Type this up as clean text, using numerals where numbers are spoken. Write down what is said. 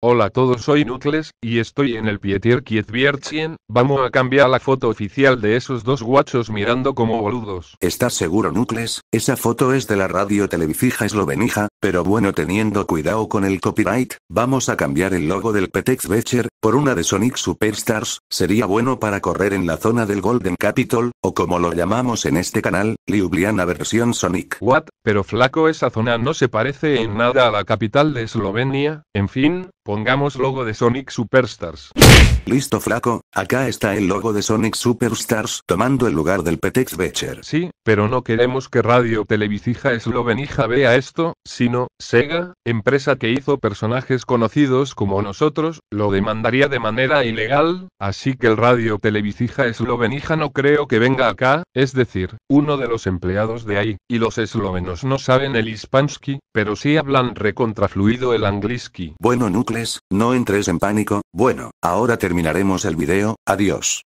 Hola a todos, soy Nucles, y estoy en el Pieter Kiezbiertsen. Vamos a cambiar la foto oficial de esos dos guachos mirando como boludos. ¿Estás seguro, Nucles? Esa foto es de la radio televisiva eslovenija, pero bueno, teniendo cuidado con el copyright, vamos a cambiar el logo del Petex Becher por una de Sonic Superstars. Sería bueno para correr en la zona del Golden Capitol, o como lo llamamos en este canal, Ljubljana versión Sonic. What? Pero flaco, esa zona no se parece en nada a la capital de Eslovenia. En fin, pongamos logo de Sonic Superstars. Listo, flaco, acá está el logo de Sonic Superstars tomando el lugar del Petex Becher. Sí, pero no queremos que Radio Televisiva Eslovenija vea esto, sino, Sega, empresa que hizo personajes conocidos como nosotros, lo demandaría de manera ilegal, así que el Radio Televisiva Eslovenija no creo que venga acá, es decir, uno de los empleados de ahí, y los eslovenos no saben el hispanski, pero sí hablan recontrafluido el angliski. Bueno, Nucles, no entres en pánico. Bueno, ahora terminaremos el video. Adiós.